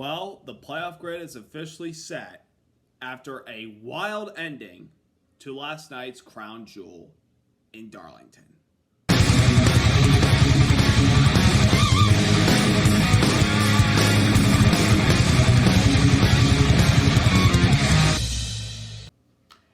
Well, the playoff grid is officially set after a wild ending to last night's crown jewel in Darlington.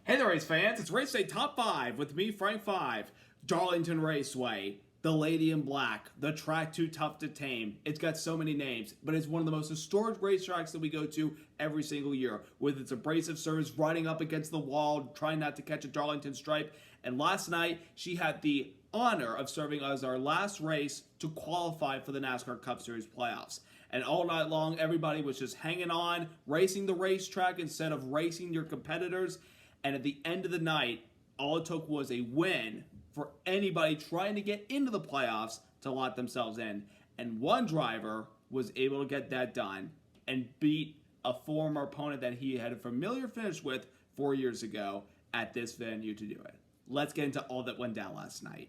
Hey there, race fans. It's Race Day Top 5 with me, Frank 5. Darlington Raceway, the Lady in Black, the track too tough to tame. It's got so many names, but it's one of the most historic racetracks that we go to every single year, with its abrasive surface riding up against the wall, trying not to catch a Darlington stripe. And last night, she had the honor of serving as our last race to qualify for the NASCAR Cup Series playoffs. And all night long, everybody was just hanging on, racing the racetrack instead of racing your competitors. And at the end of the night, all it took was a win for anybody trying to get into the playoffs to lock themselves in. And one driver was able to get that done and beat a former opponent that he had a familiar finish with 4 years ago at this venue to do it. Let's get into all that went down last night.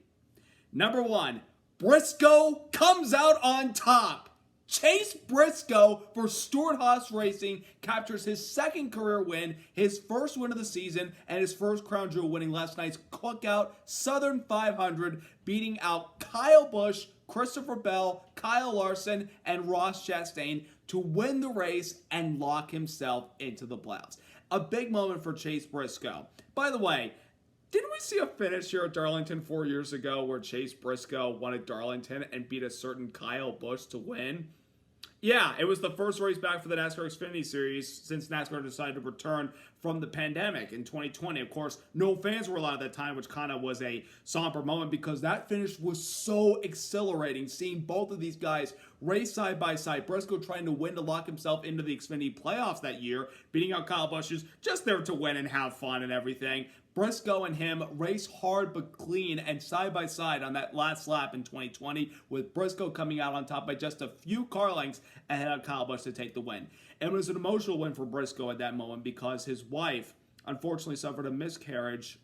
Number 1, Briscoe comes out on top. Chase Briscoe for Stewart-Haas Racing captures his second career win, his first win of the season, and his first crown jewel, winning last night's Cookout Southern 500, beating out Kyle Busch, Christopher Bell, Kyle Larson, and Ross Chastain to win the race and lock himself into the playoffs. A big moment for Chase Briscoe. By the way, didn't we see a finish here at Darlington 4 years ago where Chase Briscoe won at Darlington and beat a certain Kyle Busch to win? Yeah, it was the first race back for the NASCAR Xfinity Series since NASCAR decided to return from the pandemic in 2020. Of course, no fans were allowed at that time, which kind of was a somber moment because that finish was so exhilarating, seeing both of these guys race side by side. Briscoe trying to win to lock himself into the Xfinity playoffs that year, beating out Kyle Busch, who's just there to win and have fun and everything. Briscoe and him race hard but clean and side by side on that last lap in 2020, with Briscoe coming out on top by just a few car lengths ahead of Kyle Busch to take the win. It was an emotional win for Briscoe at that moment because his wife unfortunately suffered a miscarriage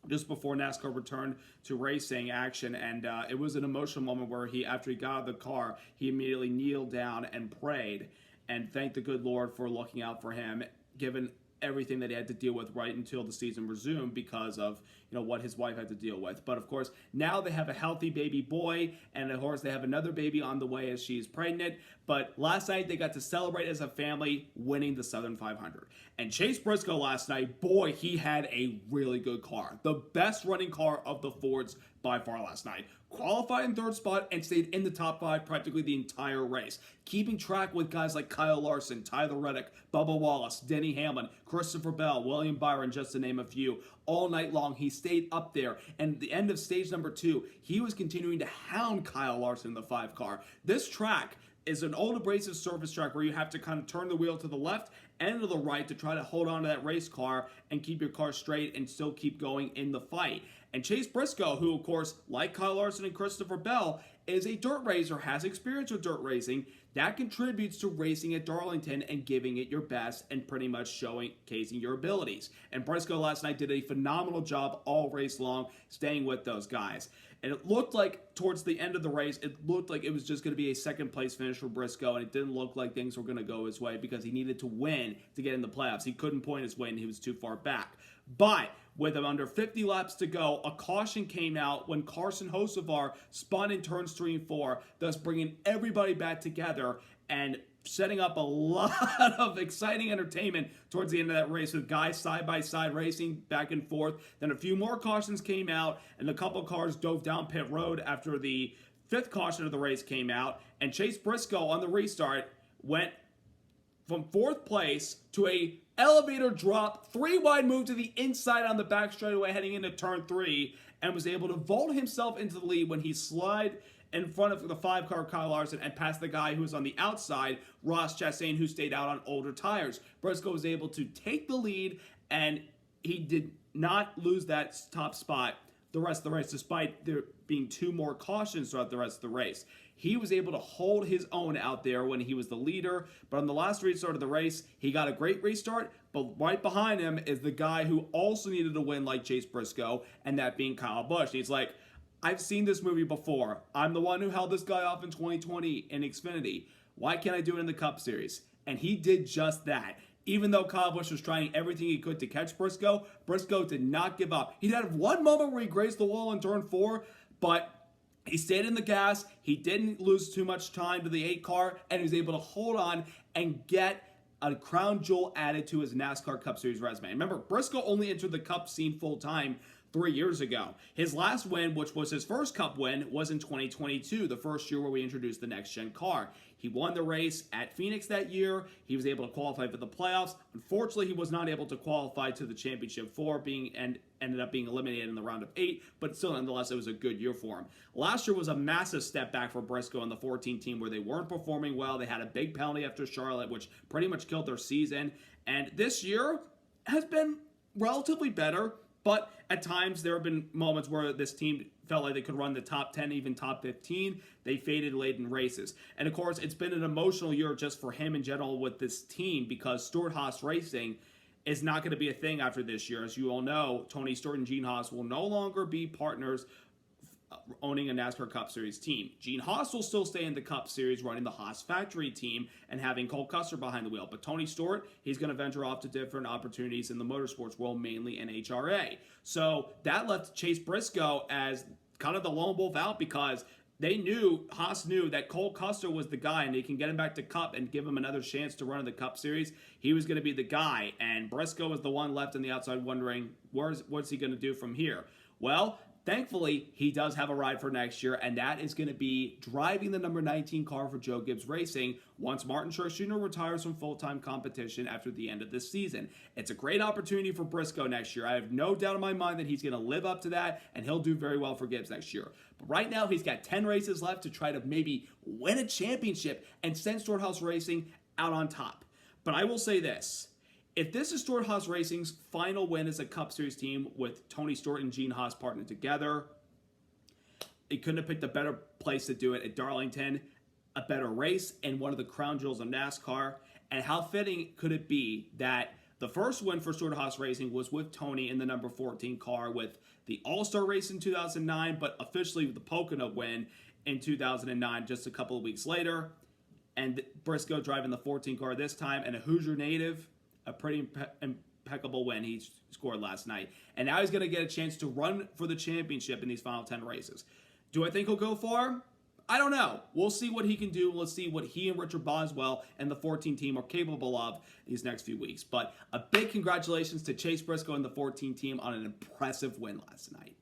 just before NASCAR returned to racing action, and it was an emotional moment where after he got out of the car, he immediately kneeled down and prayed and thanked the good Lord for looking out for him, given everything that he had to deal with right until the season resumed because of what his wife had to deal with. But of course, now they have a healthy baby boy, and of course they have another baby on the way as she's pregnant. But last night they got to celebrate as a family winning the Southern 500. And Chase Briscoe last night, boy, he had a really good car. The best running car of the Fords by far last night. Qualified in third spot and stayed in the top 5 practically the entire race, keeping track with guys like Kyle Larson, Tyler Reddick, Bubba Wallace, Denny Hamlin, Christopher Bell, William Byron, just to name a few. All night long, he stayed up there, and at the end of stage number 2, he was continuing to hound Kyle Larson in the 5 car. This track is an old abrasive surface track where you have to kind of turn the wheel to the left and to the right to try to hold on to that race car and keep your car straight and still keep going in the fight. And Chase Briscoe, who of course, like Kyle Larson and Christopher Bell, is a dirt racer, has experience with dirt racing, that contributes to racing at Darlington and giving it your best and pretty much showcasing your abilities. And Briscoe last night did a phenomenal job all race long, staying with those guys. And it looked like towards the end of the race, it looked like it was just going to be a second place finish for Briscoe, and it didn't look like things were going to go his way because he needed to win to get in the playoffs. He couldn't point his way and he was too far back. But with under 50 laps to go, a caution came out when Carson Hocevar spun in turns 3 and 4, thus bringing everybody back together and setting up a lot of exciting entertainment towards the end of that race with guys side by side racing back and forth. Then a few more cautions came out and a couple cars dove down pit road after the 5th caution of the race came out, and Chase Briscoe on the restart went from 4th place to a elevator drop, 3 wide move to the inside on the back straightaway heading into turn 3, and was able to vault himself into the lead when he slid in front of the 5 car Kyle Larson and past the guy who was on the outside, Ross Chastain, who stayed out on older tires. Briscoe was able to take the lead, and he did not lose that top spot the rest of the race, despite there being 2 more cautions throughout the rest of the race. He was able to hold his own out there when he was the leader, but on the last restart of the race, he got a great restart, but right behind him is the guy who also needed to win like Chase Briscoe, and that being Kyle Busch. He's like, I've seen this movie before. I'm the one who held this guy off in 2020 in Xfinity. Why can't I do it in the Cup Series? and he did just that. Even though Kyle Busch was trying everything he could to catch Briscoe, Briscoe did not give up. He had one moment where he grazed the wall in turn 4, but he stayed in the gas. He didn't lose too much time to the 8 car, and he was able to hold on and get a crown jewel added to his NASCAR Cup Series resume. Remember, Briscoe only entered the Cup scene full time 3 years ago. His last win, which was his first Cup win, was in 2022, the first year where we introduced the next-gen car. He won the race at Phoenix that year. He was able to qualify for the playoffs. Unfortunately, he was not able to qualify to the championship 4, and ended up being eliminated in the round of 8, but still, nonetheless, it was a good year for him. Last year was a massive step back for Briscoe and the 14 team, where they weren't performing well. They had a big penalty after Charlotte, which pretty much killed their season. And this year has been relatively better, but at times there have been moments where this team felt like they could run the top 10, even top 15. They faded late in races. And of course, it's been an emotional year just for him in general with this team, because Stewart-Haas Racing is not going to be a thing after this year. As you all know, Tony Stewart and Gene Haas will no longer be partners owning a NASCAR Cup Series team. Gene Haas will still stay in the Cup Series running the Haas factory team and having Cole Custer behind the wheel. But Tony Stewart, he's going to venture off to different opportunities in the motorsports world, mainly in HRA. So that left Chase Briscoe as kind of the lone wolf out, because Haas knew that Cole Custer was the guy, and they can get him back to Cup and give him another chance to run in the Cup Series. He was going to be the guy, and Briscoe was the one left on the outside wondering, what's he going to do from here? Well, thankfully, he does have a ride for next year, and that is going to be driving the number 19 car for Joe Gibbs Racing once Martin Truex Jr. retires from full-time competition after the end of this season. It's a great opportunity for Briscoe next year. I have no doubt in my mind that he's going to live up to that, and he'll do very well for Gibbs next year. But right now, he's got 10 races left to try to maybe win a championship and send Stewart-Haas Racing out on top. But I will say this. If this is Stewart-Haas Racing's final win as a Cup Series team with Tony Stewart and Gene Haas partnered together, they couldn't have picked a better place to do it at Darlington, a better race, and one of the crown jewels of NASCAR. And how fitting could it be that the first win for Stewart-Haas Racing was with Tony in the number 14 car with the All-Star race in 2009, but officially with the Pocono win in 2009, just a couple of weeks later. And Briscoe driving the 14 car this time, and a Hoosier native, a pretty impeccable win he scored last night. And now he's going to get a chance to run for the championship in these final 10 races. Do I think he'll go far? I don't know. We'll see what he can do. Let's see what he and Richard Boswell and the 14 team are capable of these next few weeks. But a big congratulations to Chase Briscoe and the 14 team on an impressive win last night.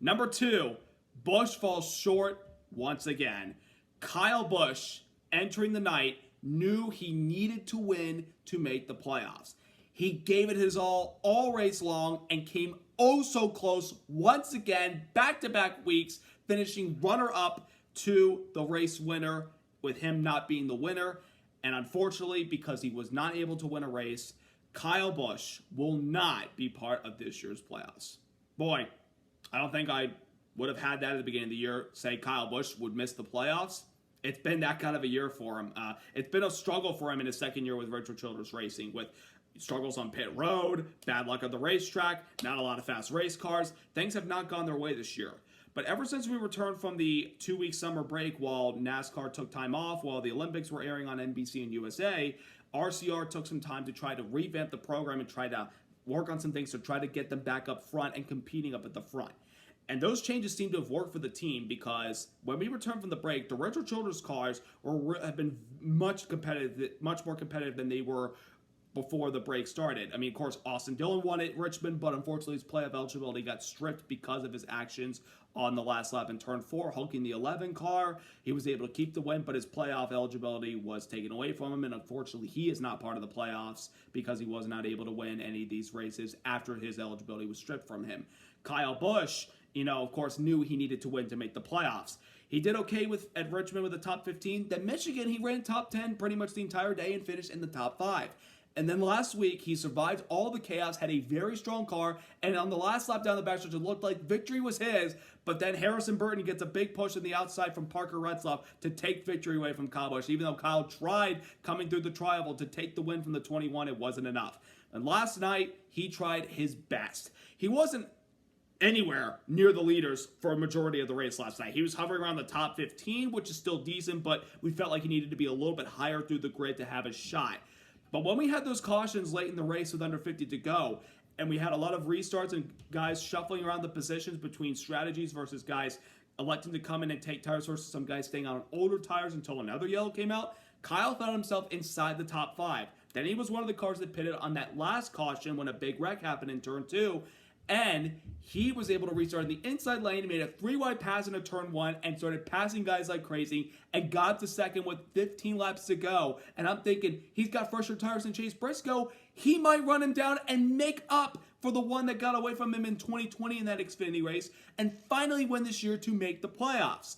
Number 2, Busch falls short once again. Kyle Busch, entering the night, knew he needed to win to make the playoffs. He gave it his all race long, and came oh so close once again, back-to-back weeks, finishing runner-up to the race winner, with him not being the winner. And unfortunately, because he was not able to win a race, Kyle Busch will not be part of this year's playoffs. Boy, I don't think I would have had that at the beginning of the year, say Kyle Busch would miss the playoffs. It's been that kind of a year for him. It's been a struggle for him in his second year with Richard Childress Racing, with struggles on pit road, bad luck on the racetrack, not a lot of fast race cars. Things have not gone their way this year. But ever since we returned from the 2-week summer break, while NASCAR took time off, while the Olympics were airing on NBC and USA, RCR took some time to try to revamp the program and try to work on some things to try to get them back up front and competing up at the front. And those changes seem to have worked for the team, because when we returned from the break, the Richard Childress cars have been much more competitive than they were before the break started. I mean, of course, Austin Dillon won at Richmond, but unfortunately his playoff eligibility got stripped because of his actions on the last lap in turn 4, hulking the 11 car. He was able to keep the win, but his playoff eligibility was taken away from him, and unfortunately he is not part of the playoffs because he was not able to win any of these races after his eligibility was stripped from him. Kyle Busch, of course, knew he needed to win to make the playoffs. He did okay at Richmond with the top 15. Then Michigan, he ran top 10 pretty much the entire day and finished in the top 5. And then last week, he survived all the chaos, had a very strong car, and on the last lap down the backstretch, it looked like victory was his, but then Harrison Burton gets a big push on the outside from Parker Retzlaff to take victory away from Kyle Busch. Even though Kyle tried coming through the tri-oval to take the win from the 21, it wasn't enough. And last night, he tried his best. He wasn't anywhere near the leaders for a majority of the race last night. He was hovering around the top 15, which is still decent, but we felt like he needed to be a little bit higher through the grid to have a shot. But when we had those cautions late in the race with under 50 to go, and we had a lot of restarts and guys shuffling around the positions between strategies versus guys electing to come in and take tires versus some guys staying on older tires until another yellow came out, Kyle found himself inside the top 5. Then he was one of the cars that pitted on that last caution when a big wreck happened in turn 2. And he was able to restart in the inside lane. He made a 3-wide pass into turn 1 and started passing guys like crazy and got to second with 15 laps to go. And I'm thinking, he's got fresher tires than Chase Briscoe. He might run him down and make up for the one that got away from him in 2020 in that Xfinity race and finally win this year to make the playoffs.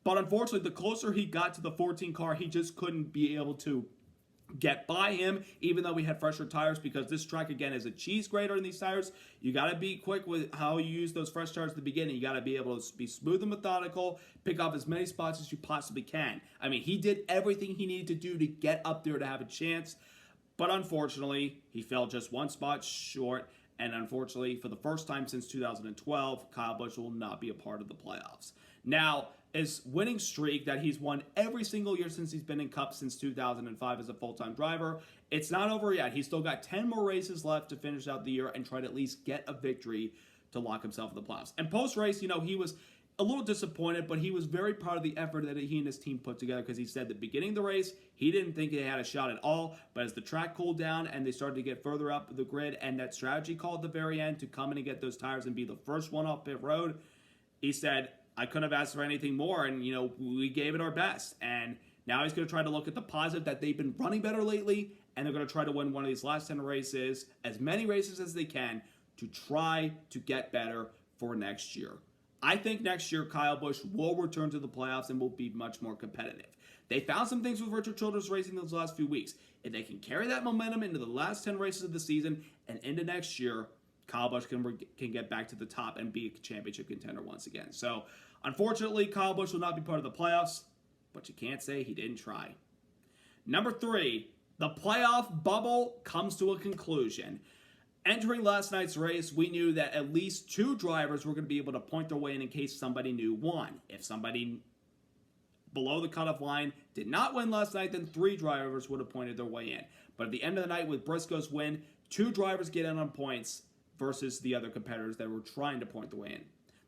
But unfortunately, the closer he got to the 14 car, he just couldn't be able to get by him, even though we had fresher tires, because this track, again, is a cheese grater in these tires. You got to be quick with how you use those fresh tires at the beginning. You got to be able to be smooth and methodical, pick up as many spots as you possibly can. I mean, he did everything he needed to do to get up there to have a chance, but unfortunately, he fell just one spot short, and unfortunately, for the first time since 2012, Kyle Busch will not be a part of the playoffs. Now, his winning streak that he's won every single year since he's been in Cup since 2005 as a full-time driver, it's not over yet. He's still got 10 more races left to finish out the year and try to at least get a victory to lock himself in the playoffs. And post-race, he was a little disappointed, but he was very proud of the effort that he and his team put together, because he said at the beginning of the race, he didn't think they had a shot at all, but as the track cooled down and they started to get further up the grid and that strategy call at the very end to come in and get those tires and be the first one off pit road, he said, I couldn't have asked for anything more, and, we gave it our best. And now he's going to try to look at the positive that they've been running better lately, and they're going to try to win one of these last 10 races, as many races as they can, to try to get better for next year. I think next year Kyle Busch will return to the playoffs and will be much more competitive. They found some things with Richard Childress Racing those last few weeks. If they can carry that momentum into the last 10 races of the season and into next year, Kyle Busch can get back to the top and be a championship contender once again. So, unfortunately, Kyle Busch will not be part of the playoffs, but you can't say he didn't try. Number 3, the playoff bubble comes to a conclusion. Entering last night's race, we knew that at least 2 drivers were going to be able to point their way in case somebody new won. If somebody below the cutoff line did not win last night, then 3 drivers would have pointed their way in. But at the end of the night, with Briscoe's win, 2 drivers get in on points versus the other competitors that were trying to point the way in.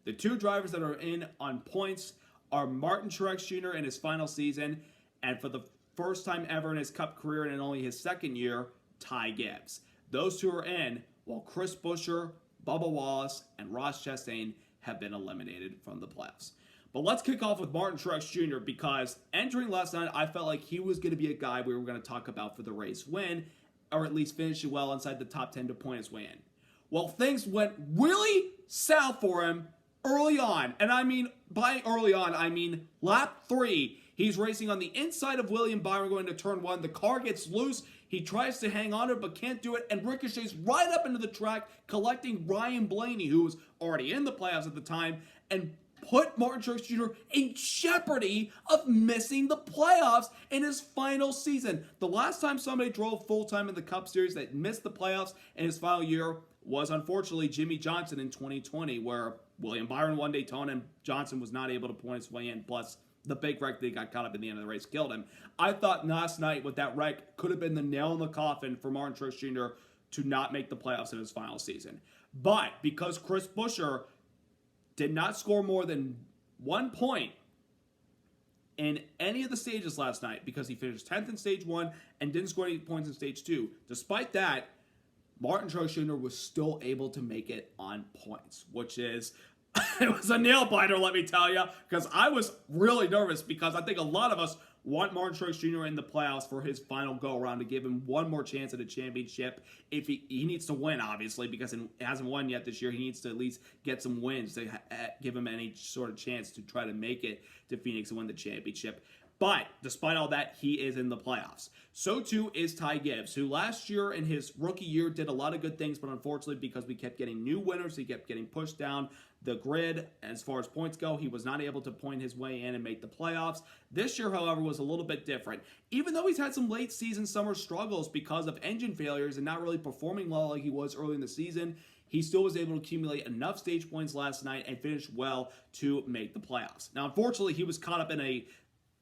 The 2 drivers that are in on points are Martin Truex Jr. in his final season, and for the first time ever in his Cup career and in only his second year, Ty Gibbs. Those 2 are in, while Chris Buescher, Bubba Wallace, and Ross Chastain have been eliminated from the playoffs. But let's kick off with Martin Truex Jr. because entering last night, I felt like he was going to be a guy we were going to talk about for the race win, or at least finish well inside the top 10 to point his way in. Well, things went really south for him early on. And I mean, by early on, I mean lap 3. He's racing on the inside of William Byron going to turn 1. The car gets loose. He tries to hang on to it, but can't do it, and ricochets right up into the track, collecting Ryan Blaney, who was already in the playoffs at the time, and put Martin Truex Jr. in jeopardy of missing the playoffs in his final season. The last time somebody drove full-time in the Cup Series that missed the playoffs in his final year was, unfortunately, Jimmy Johnson in 2020, where William Byron won Daytona and Johnson was not able to point his way in, plus the big wreck that he got caught up in the end of the race killed him. I thought last night with that wreck could have been the nail in the coffin for Martin Truex Jr. to not make the playoffs in his final season. But because Chris Buescher did not score more than 1 point in any of the stages last night, because he finished 10th in stage 1 and didn't score any points in stage 2, despite that, Martin Truex Jr. was still able to make it on points, which is, it was a nail biter, let me tell you, because I was really nervous, because I think a lot of us want Martin Truex Jr. in the playoffs for his final go-around to give him one more chance at a championship. If he needs to win, obviously, because he hasn't won yet this year. He needs to at least get some wins to give him any sort of chance to try to make it to Phoenix and win the championship. But despite all that, he is in the playoffs. So too is Ty Gibbs, who last year in his rookie year did a lot of good things, but unfortunately because we kept getting new winners, he kept getting pushed down the grid. As far as points go, he was not able to point his way in and make the playoffs. This year, however, was a little bit different. Even though he's had some late season summer struggles because of engine failures and not really performing well like he was early in the season, he still was able to accumulate enough stage points last night and finish well to make the playoffs. Now, unfortunately, he was caught up in a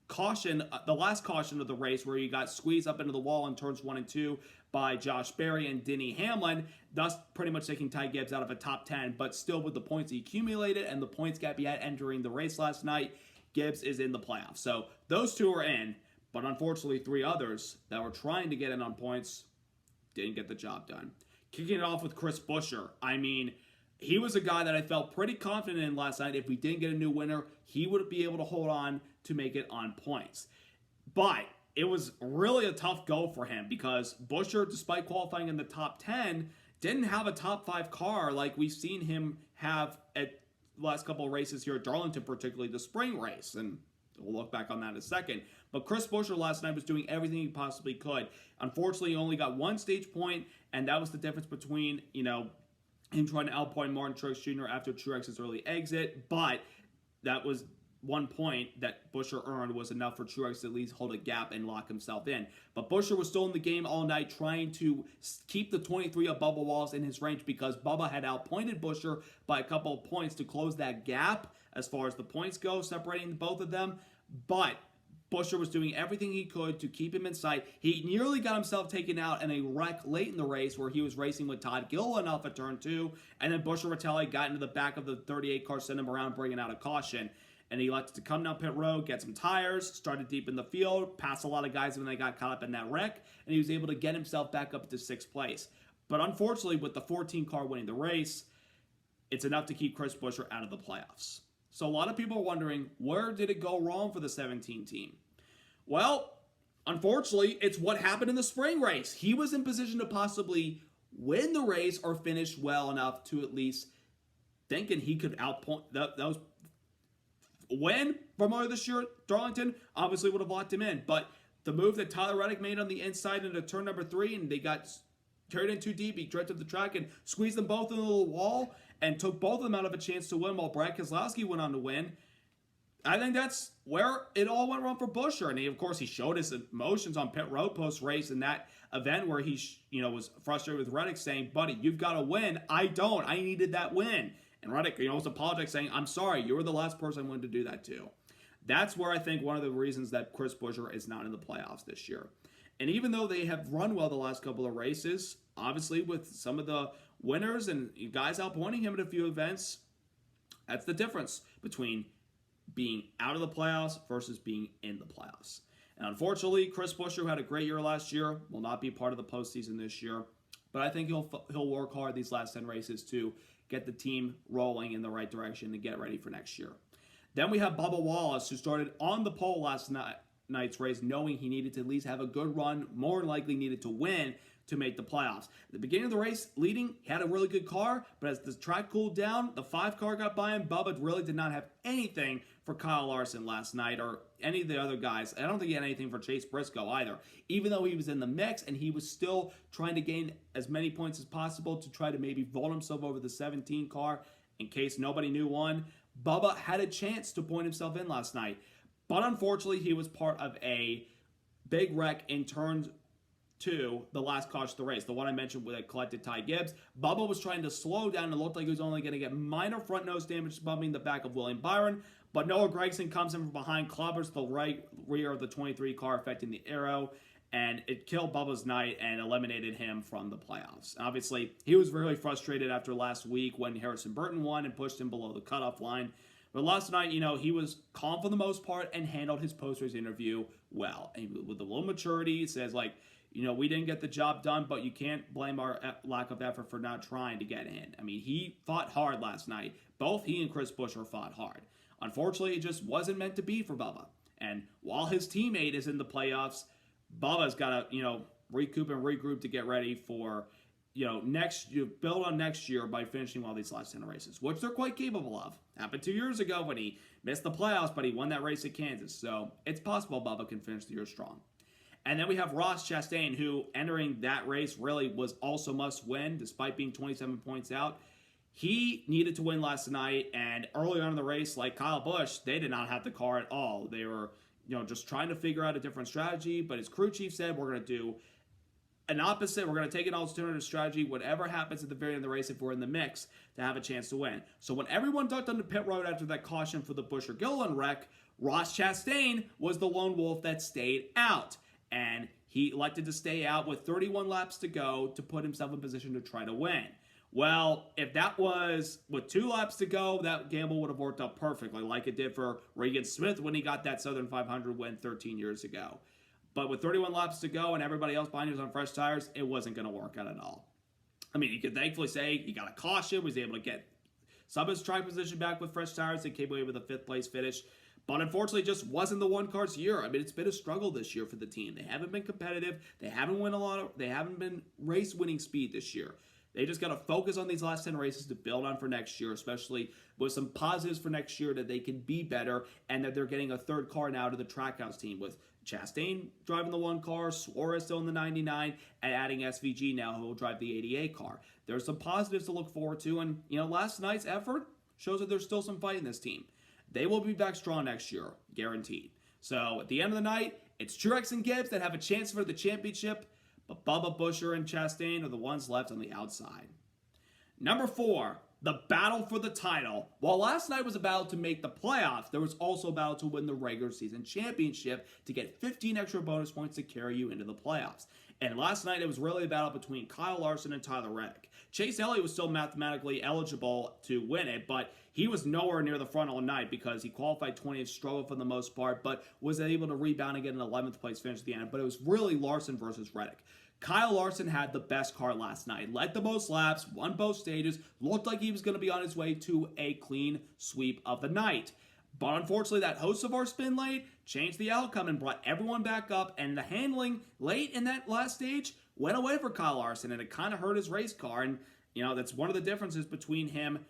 caution, the last caution of the race, where he got squeezed up into the wall in turns 1 and 2 by Josh Berry and Denny Hamlin, thus pretty much taking Ty Gibbs out of a top 10, but still with the points he accumulated and the points gap he had entering the race last night, Gibbs is in the playoffs. So those two are in, but unfortunately 3 others that were trying to get in on points didn't get the job done. Kicking it off with Chris Buescher. I mean, he was a guy that I felt pretty confident in last night. If we didn't get a new winner, he would be able to hold on to make it on points. But it was really a tough go for him because Buescher, despite qualifying in the top 10, didn't have a top 5 car like we've seen him have at the last couple of races here at Darlington, particularly the spring race. And we'll look back on that in a second. But Chris Buescher last night was doing everything he possibly could. Unfortunately, he only got 1 stage point, and that was the difference between, him trying to outpoint Martin Truex Jr. after Truex's early exit. But that was 1 point that Buescher earned was enough for Truex to at least hold a gap and lock himself in. But Buescher was still in the game all night trying to keep the 23 of Bubba Wallace in his range because Bubba had outpointed Buescher by a couple of points to close that gap as far as the points go, separating both of them. But Buescher was doing everything he could to keep him in sight. He nearly got himself taken out in a wreck late in the race where he was racing with Todd Gilliland off of turn 2, and then Buescher Ratelli got into the back of the 38 car, sent him around, bringing out a caution. And he elected to come down pit road, get some tires, started deep in the field, passed a lot of guys when they got caught up in that wreck, and he was able to get himself back up to 6th place. But unfortunately, with the 14 car winning the race, it's enough to keep Chris Buescher out of the playoffs. So a lot of people are wondering, where did it go wrong for the 17 team? Well, unfortunately, it's what happened in the spring race. He was in position to possibly win the race or finish well enough to at least thinking he could outpoint those. Win from earlier this year at Darlington obviously would have locked him in. But the move that Tyler Reddick made on the inside into turn number 3, and they got carried in too deep, he drifted the track and squeezed them both into the wall and took both of them out of a chance to win while Brad Keselowski went on to win. I think that's where it all went wrong for Buescher. And of course, he showed his emotions on pit road post-race in that event where he was frustrated with Reddick saying, buddy, you've got to win. I don't. I needed that win. And Reddick was apologizing saying, I'm sorry, you were the last person I wanted to do that to. That's where I think one of the reasons that Chris Buescher is not in the playoffs this year. And even though they have run well the last couple of races, obviously with some of the winners and guys outpointing him at a few events, that's the difference between being out of the playoffs versus being in the playoffs. And unfortunately, Chris Buescher, who had a great year last year, will not be part of the postseason this year. But I think he'll work hard these last 10 races to get the team rolling in the right direction and get ready for next year. Then we have Bubba Wallace, who started on the pole last night's race, knowing he needed to at least have a good run, more than likely needed to win to make the playoffs. At the beginning of the race, leading, he had a really good car, but as the track cooled down, the 5 car got by him. Bubba really did not have anything for Kyle Larson last night or any of the other guys. I don't think he had anything for Chase Briscoe either, even though he was in the mix and he was still trying to gain as many points as possible to try to maybe vault himself over the 17 car in case nobody knew one. Bubba had a chance to point himself in last night, but unfortunately he was part of a big wreck in turn 2, the last caution of the race, the one I mentioned where they collected Ty Gibbs. Bubba was trying to slow down and looked like he was only going to get minor front nose damage, bumping the back of William Byron, but Noah Gragson comes in from behind, clobbers the right rear of the 23 car, affecting the aero, and it killed Bubba's night and eliminated him from the playoffs. Obviously, he was really frustrated after last week when Harrison Burton won and pushed him below the cutoff line. But last night, he was calm for the most part and handled his post-race interview well. And with a little maturity, he says, we didn't get the job done, but you can't blame our lack of effort for not trying to get in. I mean, he fought hard last night. Both he and Chris Buescher fought hard. Unfortunately, it just wasn't meant to be for Bubba. And while his teammate is in the playoffs, Bubba's got to, recoup and regroup to get ready for, build on next year by finishing all these last 10 races, which they're quite capable of. Happened 2 years ago when he missed the playoffs, but he won that race at Kansas. So it's possible Bubba can finish the year strong. And then we have Ross Chastain, who entering that race really was also must win, despite being 27 points out. He needed to win last night, and early on in the race, like Kyle Busch, they did not have the car at all. They were, just trying to figure out a different strategy, but his crew chief said, we're going to do an opposite. We're going to take an alternative strategy. Whatever happens at the very end of the race, if we're in the mix, to have a chance to win. So when everyone ducked on the pit road after that caution for the Busch or Gilliland wreck, Ross Chastain was the lone wolf that stayed out. And he elected to stay out with 31 laps to go to put himself in position to try to win. Well, if that was with 2 laps to go, that gamble would have worked out perfectly, like it did for Regan Smith when he got that Southern 500 win 13 years ago. But with 31 laps to go and everybody else behind you was on fresh tires, it wasn't going to work out at all. I mean, you could thankfully say he got a caution, was able to get some of his track position back with fresh tires, and came away with a 5th place finish. But unfortunately, it just wasn't the one car's year. I mean, it's been a struggle this year for the team. They haven't been competitive. They haven't been race winning speed this year. They just got to focus on these last 10 races to build on for next year, especially with some positives for next year that they can be better and that they're getting a 3rd car now to the Trackhouse team with Chastain driving the 1 car, Suarez still in the 99, and adding SVG now who will drive the 88 car. There's some positives to look forward to, and last night's effort shows that there's still some fight in this team. They will be back strong next year, guaranteed. So at the end of the night, it's Truex and Gibbs that have a chance for the championship, but Bubba, Buescher, and Chastain are the ones left on the outside. Number 4, the battle for the title. While last night was a battle to make the playoffs, there was also a battle to win the regular season championship to get 15 extra bonus points to carry you into the playoffs. And last night, it was really a battle between Kyle Larson and Tyler Reddick. Chase Elliott was still mathematically eligible to win it, but he was nowhere near the front all night because he qualified 20th, struggled for the most part, but was able to rebound and get an 11th place finish at the end. But it was really Larson versus Reddick. Kyle Larson had the best car last night, led the most laps, won both stages, looked like he was going to be on his way to a clean sweep of the night. But unfortunately, that host of our spin late changed the outcome and brought everyone back up, and the handling late in that last stage went away for Kyle Larson, and it kind of hurt his race car. And, that's one of the differences between him,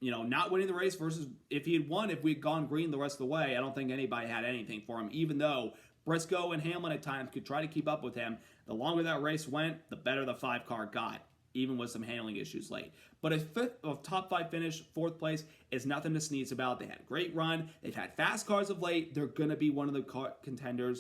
not winning the race versus if he had won, if we had gone green the rest of the way. I don't think anybody had anything for him, even though Briscoe and Hamlin at times could try to keep up with him. The longer that race went, the better the 5 car got, even with some handling issues late. But a top 5 finish, 4th place, is nothing to sneeze about. They had a great run. They've had fast cars of late. They're going to be one of the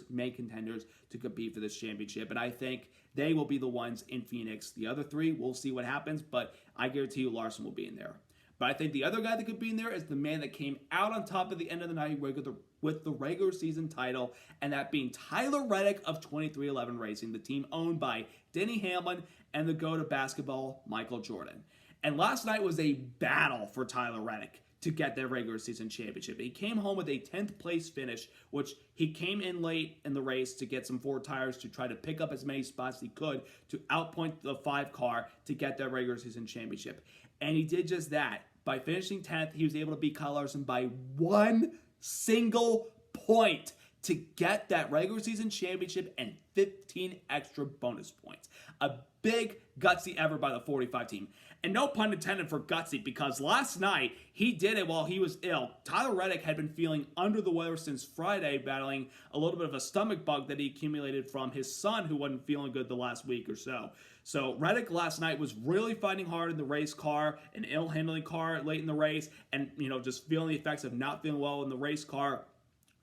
main contenders to compete for this championship. And I think they will be the ones in Phoenix. The other 3, we'll see what happens, but I guarantee you Larson will be in there. But I think the other guy that could be in there is the man that came out on top at the end of the night with the regular season title, and that being Tyler Reddick of 23XI Racing, the team owned by Denny Hamlin and the GOAT of basketball, Michael Jordan. And last night was a battle for Tyler Reddick to get their regular season championship. He came home with a 10th place finish, which he came in late in the race to get some 4 tires to try to pick up as many spots as he could to outpoint the 5 car to get that regular season championship. And he did just that. By finishing 10th, he was able to beat Kyle Larson by 1 single point to get that regular season championship and 15 extra bonus points. A big gutsy effort by the 45 team. And no pun intended for gutsy, because last night he did it while he was ill. Tyler Reddick had been feeling under the weather since Friday, battling a little bit of a stomach bug that he accumulated from his son, who wasn't feeling good the last week or so. So Reddick last night was really fighting hard in the race car, an ill-handling car late in the race, and just feeling the effects of not feeling well in the race car.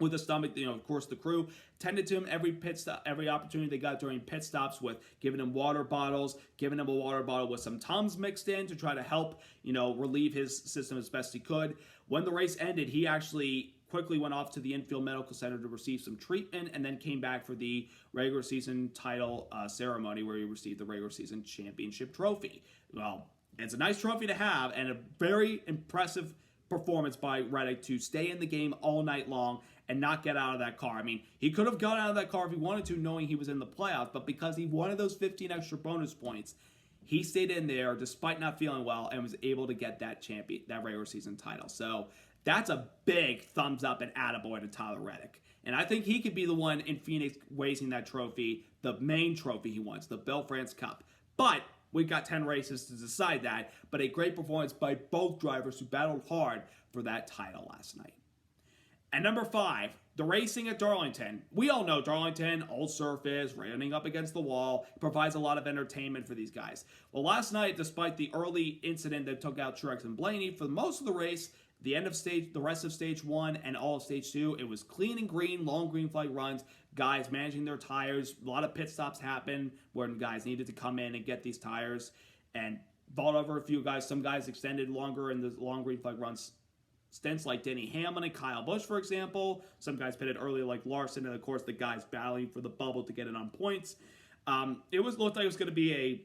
With the stomach, of course, the crew tended to him every pit stop, every opportunity they got during pit stops, with giving him water bottles, giving him a water bottle with some Tums mixed in to try to help, relieve his system as best he could. When the race ended, he actually quickly went off to the infield medical center to receive some treatment, and then came back for the regular season title ceremony, where he received the regular season championship trophy. Well, it's a nice trophy to have, and a very impressive performance by Reddick to stay in the game all night long and not get out of that car. I mean, he could have got out of that car if he wanted to, knowing he was in the playoffs, but because he wanted those 15 extra bonus points, he stayed in there despite not feeling well and was able to get that regular season title. So that's a big thumbs up and attaboy to Tyler Reddick. And I think he could be the one in Phoenix raising that trophy, the main trophy he wants, the Belle France Cup. But we've got 10 races to decide that, but a great performance by both drivers who battled hard for that title last night. And number 5, the racing at Darlington. We all know Darlington, old surface, running up against the wall, provides a lot of entertainment for these guys. Well, last night, despite the early incident that took out Truex and Blaney, for most of the race, the rest of stage 1 and all of stage 2, it was clean and green, long green flag runs, guys managing their tires. A lot of pit stops happened when guys needed to come in and get these tires and vault over a few guys. Some guys extended longer in the long green flag runs stints like Denny Hamlin and Kyle Busch, for example. Some guys pitted early like Larson, and of course the guys battling for the bubble to get it on points. Looked like it was going to be a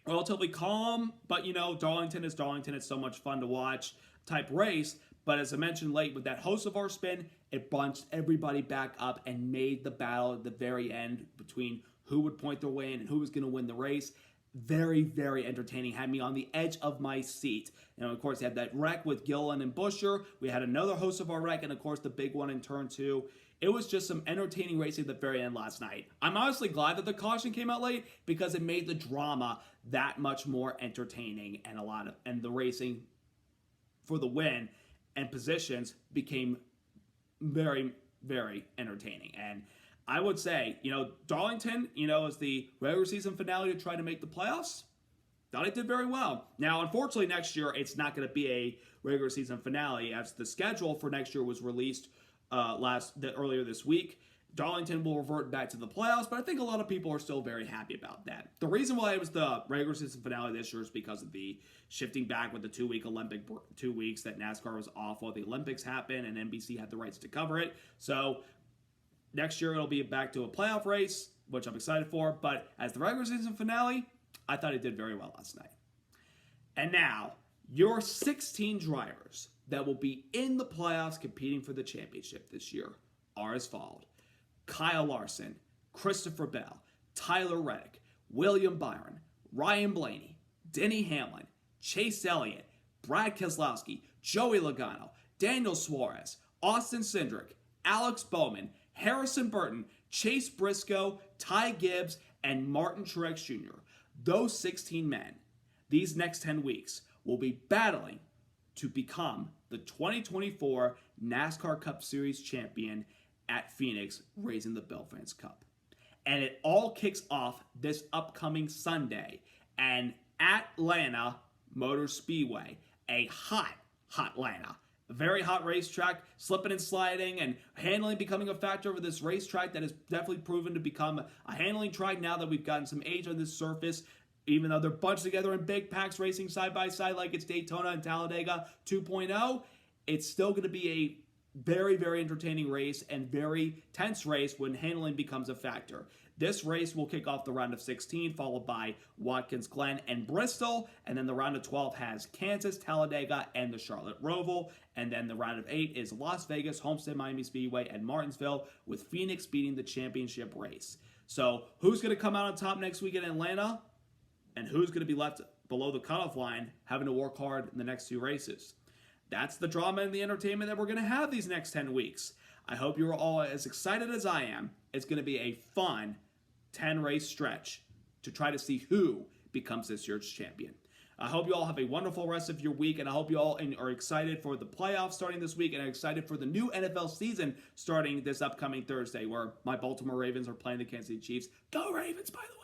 relatively calm, but Darlington is Darlington. It's so much fun to watch type race. But as I mentioned late, with that Hocevar spin, it bunched everybody back up and made the battle at the very end between who would point their way in and who was going to win the race very, very entertaining. Had me on the edge of my seat. And of course, you had that wreck with Gillen and Buescher. We had another Hocevar wreck, and of course, the big one in turn 2. It was just some entertaining racing at the very end last night. I'm honestly glad that the caution came out late because it made the drama that much more entertaining, and the racing for the win and positions became very, very entertaining. And I would say, Darlington, as the regular season finale to try to make the playoffs, thought it did very well. Now, unfortunately, next year, it's not going to be a regular season finale, as the schedule for next year was released earlier this week. Darlington will revert back to the playoffs, but I think a lot of people are still very happy about that. The reason why it was the regular season finale this year is because of the shifting back with the 2 weeks that NASCAR was off while the Olympics happened, and NBC had the rights to cover it. So next year it'll be back to a playoff race, which I'm excited for. But as the regular season finale, I thought it did very well last night. And now, your 16 drivers that will be in the playoffs competing for the championship this year are as followed: Kyle Larson, Christopher Bell, Tyler Reddick, William Byron, Ryan Blaney, Denny Hamlin, Chase Elliott, Brad Keselowski, Joey Logano, Daniel Suarez, Austin Cindric, Alex Bowman, Harrison Burton, Chase Briscoe, Ty Gibbs, and Martin Truex Jr. Those 16 men, these next 10 weeks, will be battling to become the 2024 NASCAR Cup Series champion at Phoenix, raising the Belfrance Cup. And it all kicks off this upcoming Sunday and at Atlanta Motor Speedway, a hot Atlanta. A very hot racetrack, slipping and sliding and handling becoming a factor over this racetrack that has definitely proven to become a handling track now that we've gotten some age on this surface. Even though they're bunched together in big packs racing side by side like it's Daytona and Talladega 2.0, it's still going to be a very, very entertaining race and very tense race when handling becomes a factor. This race will kick off the round of 16, followed by Watkins Glen and Bristol, and then the round of 12 has Kansas, Talladega, and the Charlotte Roval, and then the round of 8 is Las Vegas, Homestead Miami Speedway, and Martinsville, with Phoenix beating the championship race. So who's going to come out on top next week in Atlanta? And who's going to be left below the cutoff line having to work hard in the next 2 races? That's the drama and the entertainment that we're going to have these next 10 weeks. I hope you're all as excited as I am. It's going to be a fun 10-race stretch to try to see who becomes this year's champion. I hope you all have a wonderful rest of your week, and I hope you all are excited for the playoffs starting this week and are excited for the new NFL season starting this upcoming Thursday, where my Baltimore Ravens are playing the Kansas City Chiefs. Go Ravens, by the way!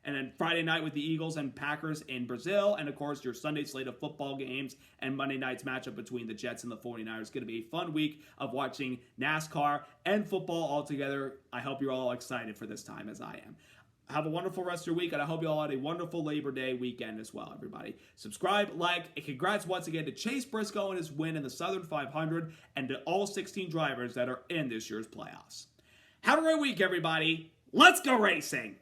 And then Friday night with the Eagles and Packers in Brazil. And, of course, your Sunday slate of football games and Monday night's matchup between the Jets and the 49ers. It's going to be a fun week of watching NASCAR and football all together. I hope you're all excited for this time as I am. Have a wonderful rest of your week, and I hope you all had a wonderful Labor Day weekend as well, everybody. Subscribe, like, and congrats once again to Chase Briscoe and his win in the Southern 500 and to all 16 drivers that are in this year's playoffs. Have a great week, everybody. Let's go racing!